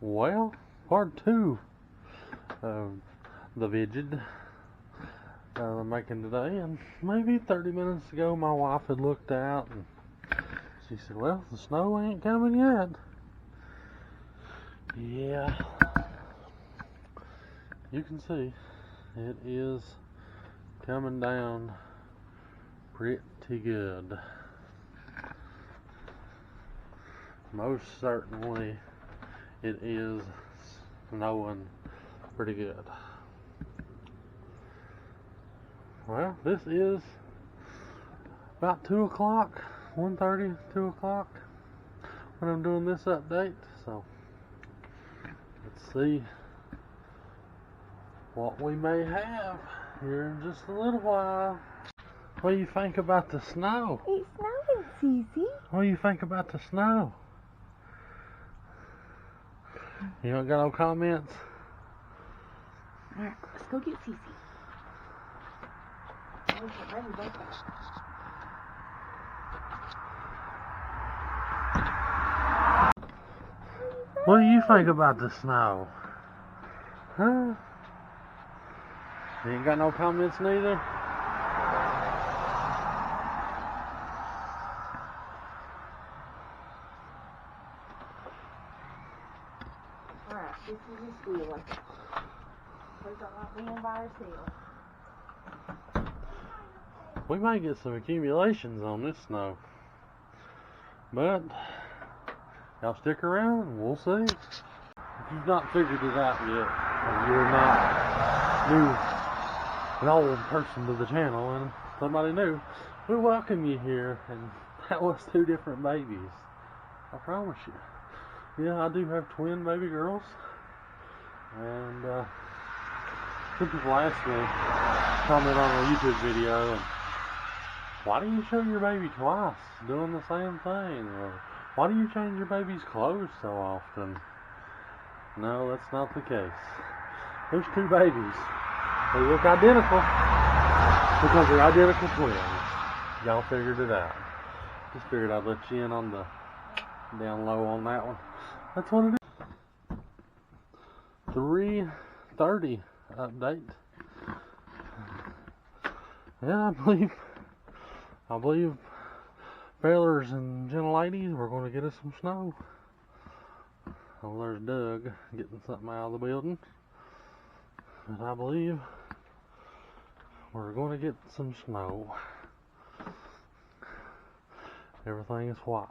Well, part two of the visit I'm making today, and maybe 30 minutes ago my wife had looked out and she said, well, the snow ain't coming yet. Yeah, you can see it is coming down pretty good. Most certainly it is snowing pretty good. Well, this is about 2 o'clock, 1:30, 2 o'clock when I'm doing this update. So let's see what we may have here in just a little while. What do you think about the snow? It's snowing, Cece. What do you think about the snow? You don't got no comments? Alright, let's go get Cece. What do you think about the snow? Huh? You ain't got no comments neither? Alright, this is the squealer. We don't want being by ourselves. We might get some accumulations on this snow. But y'all stick around and we'll see. If you've not figured it out yet, or you're not an old person to the channel and somebody new, we welcome you here. And that was 2 different babies. I promise you. Yeah, I do have twin baby girls. And some people ask me, comment on a YouTube video, and why do you show your baby twice doing the same thing? Or why do you change your baby's clothes so often? No, that's not the case. There's 2 babies. They look identical because they're identical twins. Y'all figured it out. Just figured I'd let you in on the down low on that one. That's what it is. 3:30 update. Yeah, I believe fellers and gentle ladies, we're going to get us some snow. Oh, there's Doug getting something out of the building. And I believe we're going to get some snow. Everything is white.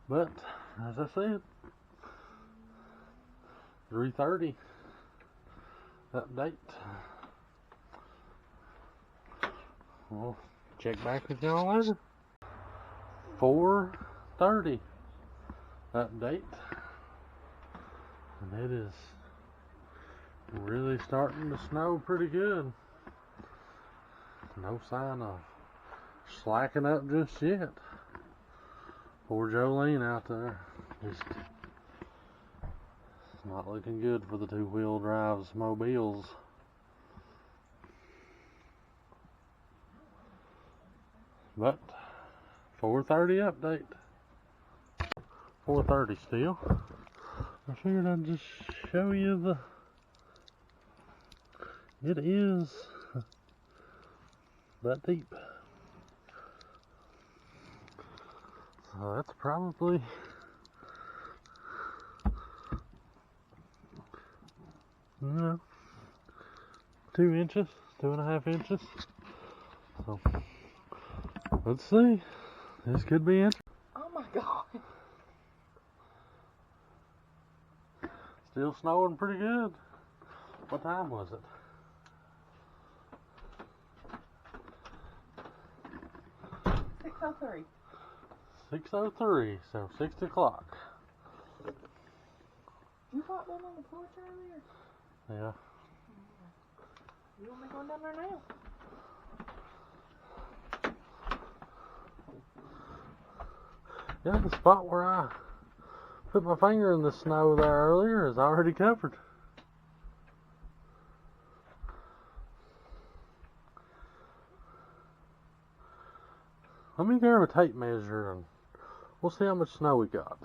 But, as I said, 3:30 update. We'll check back with y'all later. 4:30 update. And it is really starting to snow pretty good. No sign of slacking up just yet. Poor Jolene out there. Just not looking good for the 2-wheel drives mobiles. But 4:30 update. 4:30 still. I figured I'd just show you it is that deep. So that's probably 2 inches, 2.5 inches. So let's see. This could be interesting. Oh my God. Still snowing pretty good. What time was it? 6:03. 6:03, so 6 o'clock. You got one on the porch earlier? Yeah. You want me going down there now? Yeah, the spot where I put my finger in the snow there earlier is already covered. Let me grab a tape measure and We'll see how much snow we got.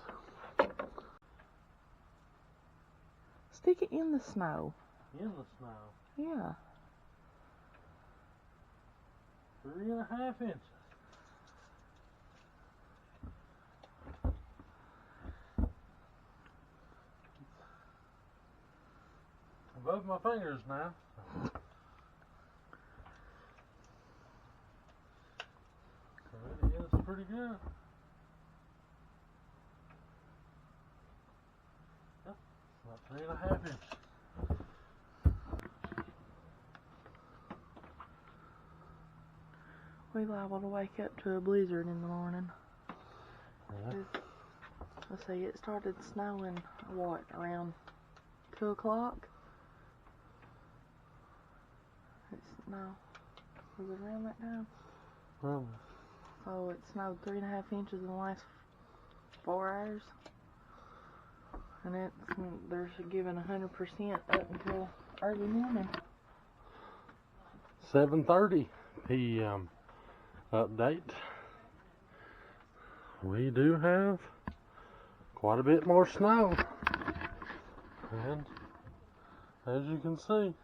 Stick it in the snow. In the snow. Yeah. 3.5 inches. Above my fingers now. So it is pretty good. Yep, about 3.5 inches. We liable to wake up to a blizzard in the morning. Yeah. Let's see, it started snowing, what, around 2 o'clock? No. Was it around that time? Probably. So it snowed 3.5 inches in the last 4 hours. And they're giving 100% up until early morning. 7:30 p.m. update. We do have quite a bit more snow. And as you can see,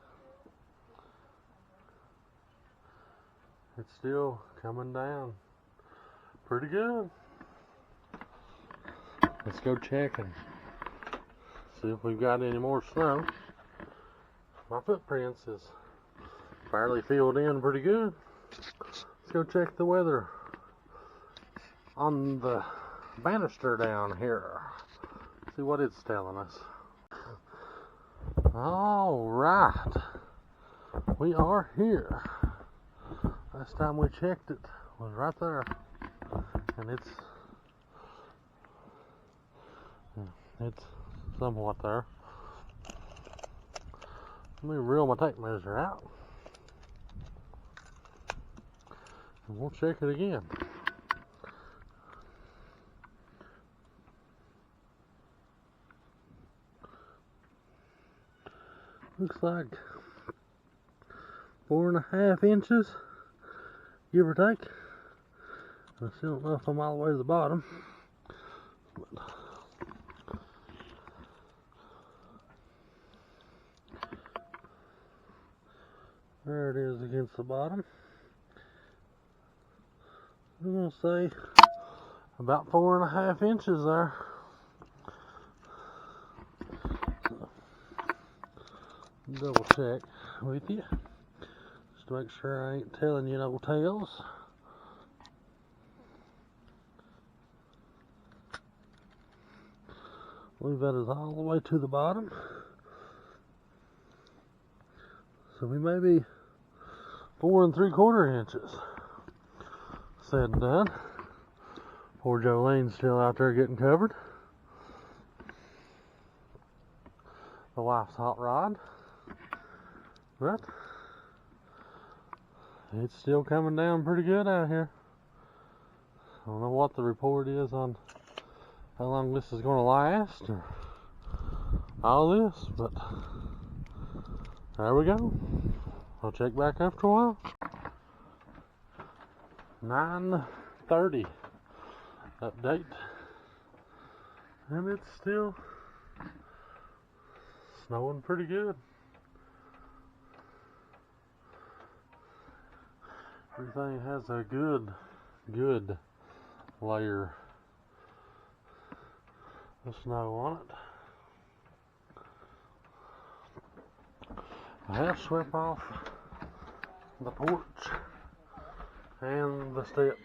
it's still coming down pretty good. Let's go check and see if we've got any more snow. My footprints is fairly filled in pretty good. Let's go check the weather on the banister down here. See what it's telling us. All right, we are here. Last time we checked it was right there, and it's somewhat there. Let me reel my tape measure out, and we'll check it again. Looks like 4.5 inches, give or take. I still don't know if I'm all the way to the bottom. But there it is against the bottom. I'm going to say about 4.5 inches there. Double check with you just to make sure I ain't telling you no tales. I believe that is all the way to the bottom. So we may be 4 3/4 inches. Said and done. Poor Jolene's still out there getting covered. The wife's hot rod. But it's still coming down pretty good out here. I don't know what the report is on how long this is going to last or all this, but there we go. I'll check back after a while. 9:30 update, and it's still snowing pretty good. Everything has a good layer of snow on it. I have swept off the porch and the steps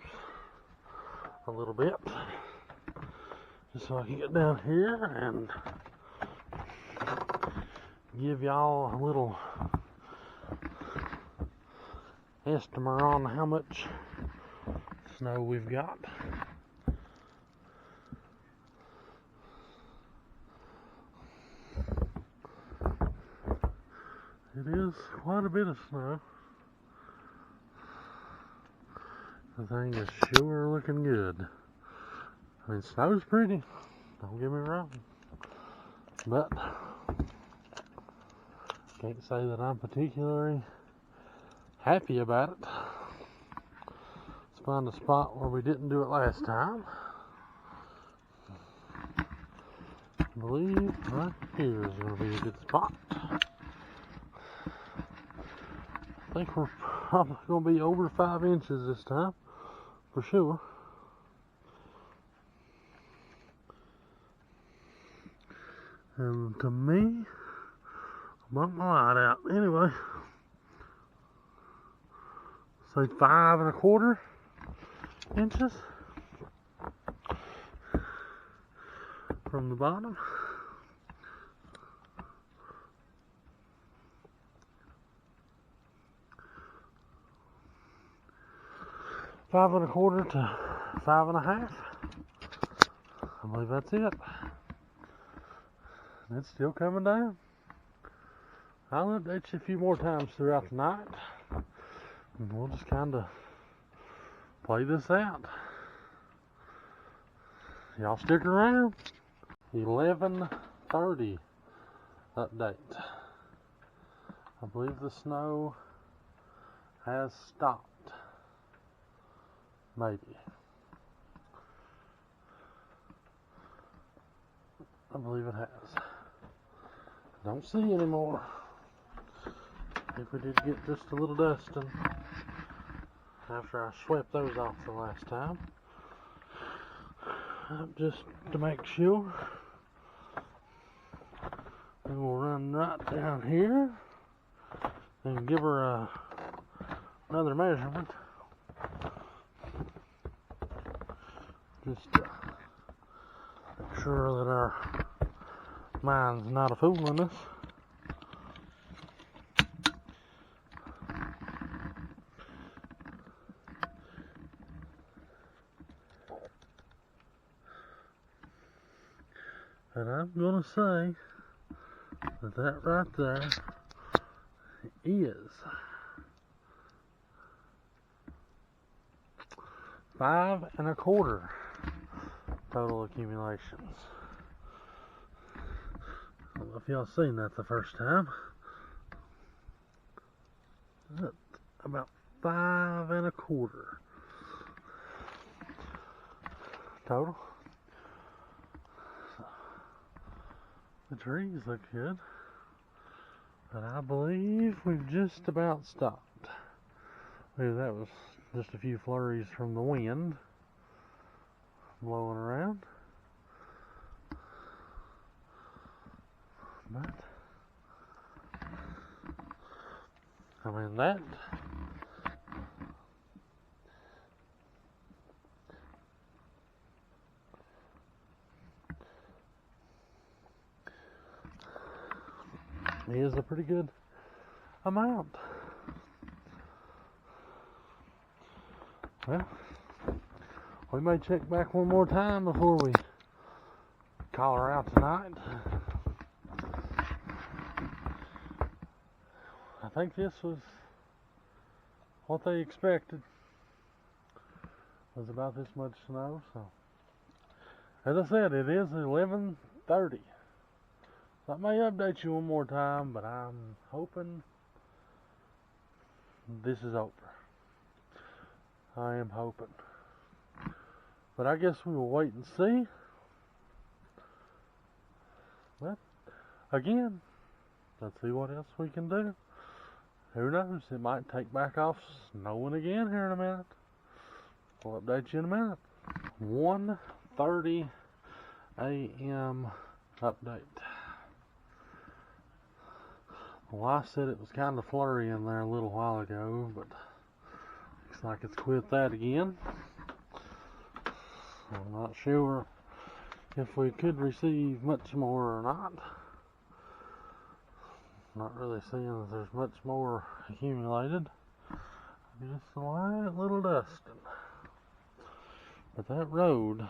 a little bit just so I can get down here and give y'all a little estimate on how much snow we've got. It is quite a bit of snow. The thing is sure looking good. I mean, snow's pretty, don't get me wrong, but can't say that I'm particularly happy about it. Let's find a spot where we didn't do it last time. I believe right here is going to be a good spot. I think we're probably going to be over 5 inches this time, for sure. And to me, I bumped my light out. Anyway, say 5 1/4 inches from the bottom. Five 1/4 to 5 1/2. I believe that's it. And it's still coming down. I'll update you a few more times throughout the night, and we'll just kind of play this out. Y'all stick around. 11:30 update. I believe the snow has stopped. Maybe. I believe it has. Don't see anymore. I think we did get just a little dusting after I swept those off the last time. Just to make sure. And we'll run right down here and give her another measurement. Just to make sure that our mind's not a fooling us. And I'm gonna say that right there is 5 1/4 total accumulations. I don't know if y'all seen that the first time. About 5 1/4 total. The trees look good, but I believe we've just about stopped. Maybe that was just a few flurries from the wind blowing around. But I mean that is a pretty good amount. Well, we may check back one more time before we call her out tonight. I think this was what they expected. Was about this much snow, so as I said, it is 11:30. So I may update you one more time, but I'm hoping this is over. I am hoping. But I guess we will wait and see. But again, let's see what else we can do. Who knows? It might take back off snowing again here in a minute. We'll update you in a minute. 1:30 a.m. update. Well, I said it was kind of flurry in there a little while ago, but looks like it's quit that again. I'm not sure if we could receive much more or not. Not really seeing that there's much more accumulated. Just a light little dusting. But that road,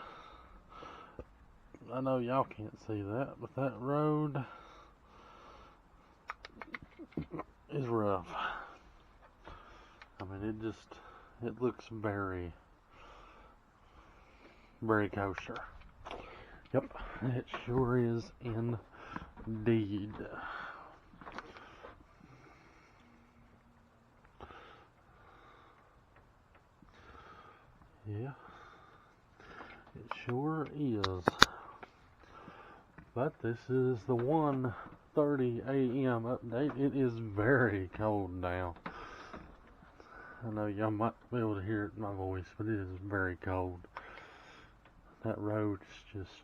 I know y'all can't see that, but that road is rough. I mean, it looks very, very kosher. Yep, it sure is indeed. Yeah, it sure is. But this is the 1:30 a.m. update. It is very cold now. I know y'all might be able to hear it in my voice, but it is very cold. That road just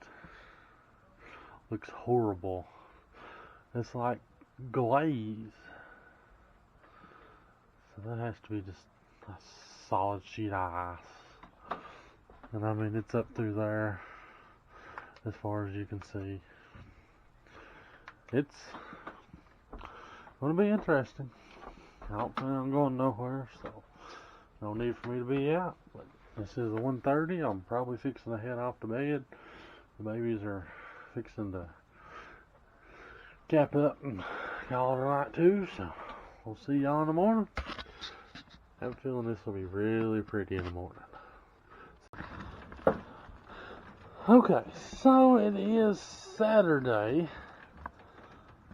looks horrible. It's like glaze. So that has to be just a solid sheet of ice. And I mean, it's up through there as far as you can see. It's going to be interesting. I don't plan on going nowhere, so no need for me to be out. But this is the 1:30. I'm probably fixing to head off to bed. The babies are fixing to cap up and call it a night too, so we'll see y'all in the morning. I have a feeling this will be really pretty in the morning. Okay, so it is Saturday.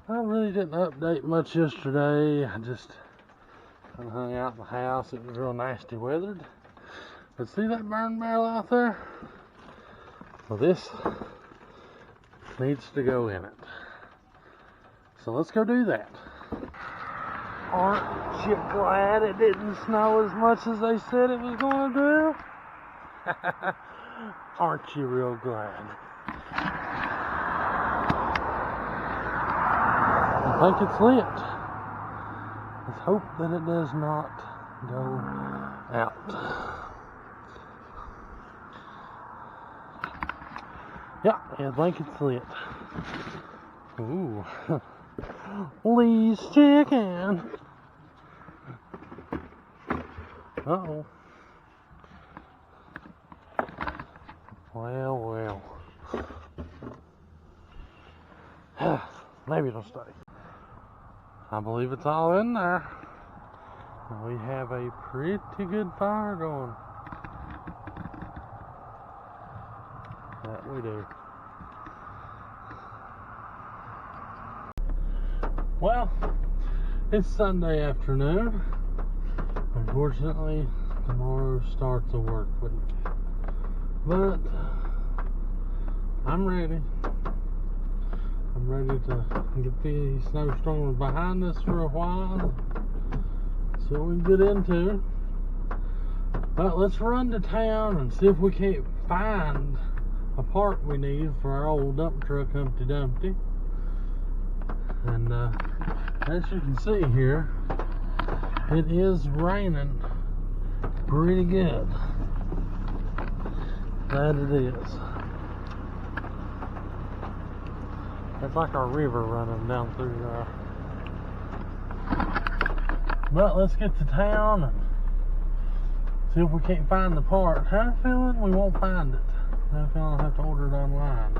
I really didn't update much yesterday. I just kind of hung out in the house. It was real nasty weathered. But see that burn barrel out there? Well, this needs to go in it. So let's go do that. Aren't you glad it didn't snow as much as they said it was going to do? Aren't you real glad? I think it's lit. Let's hope that it does not go out. Yeah, I think it's lit. Ooh. Lee's chicken. Uh-oh. Well. Maybe it'll stay. I believe it's all in there. We have a pretty good fire going. That we do. Well, it's Sunday afternoon. Unfortunately, tomorrow starts a work week. But I'm ready. I'm ready to get these snowstorms behind us for a while. See what we can get into. But let's run to town and see if we can't find a part we need for our old dump truck Humpty Dumpty. And as you can see here, it is raining pretty good. That it is. It's like a river running down through there. But let's get to town and see if we can't find the part. I have a feeling we won't find it. I have a feeling I'll have to order it online.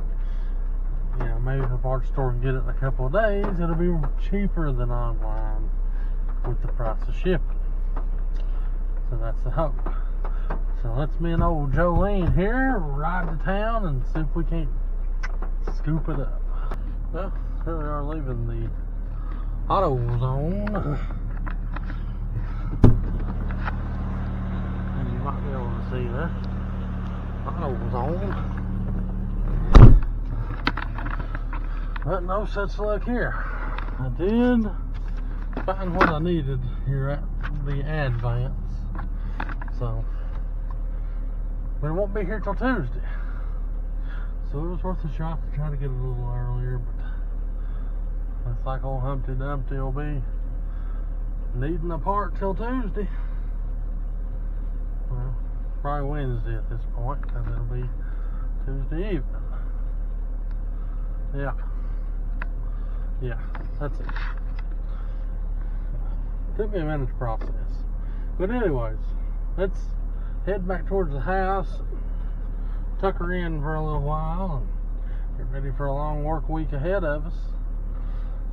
Yeah, maybe the parts store can get it in a couple of days. It'll be cheaper than online with the price of shipping. So that's the hope. So let's me and old Jolene here ride to town and see if we can't scoop it up. Well, here we are leaving the AutoZone. And you might be able to see that. AutoZone. But no such luck here. I did find what I needed here at the Advance. So, but it won't be here till Tuesday. So it was worth a shot to try to get it a little earlier, but looks like old Humpty Dumpty will be needing a part till Tuesday. Well, probably Wednesday at this point, because it'll be Tuesday evening. Yeah, that's it. Took me a minute to process. But anyways, let's head back towards the house, tuck her in for a little while, and get ready for a long work week ahead of us.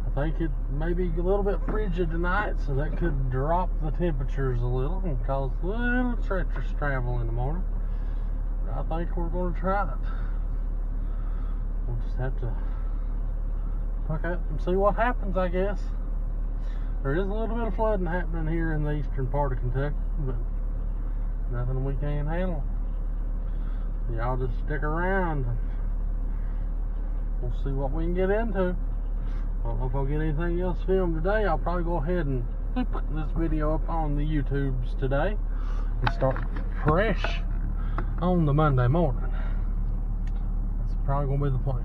I think it may be a little bit frigid tonight, so that could drop the temperatures a little and cause a little treacherous travel in the morning. But I think we're going to try it. We'll just have to tuck up and see what happens, I guess. There is a little bit of flooding happening here in the eastern part of Kentucky, but nothing we can't handle. Y'all just stick around and we'll see what we can get into. I don't know if I'll get anything else filmed today. I'll probably go ahead and put this video up on the YouTubes today and start fresh on the Monday morning. That's probably going to be the plan.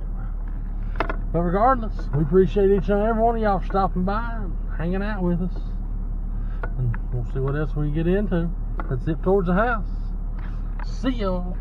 But regardless, we appreciate each and every one of y'all for stopping by and hanging out with us. And we'll see what else we get into. Let's zip towards the house. See y'all.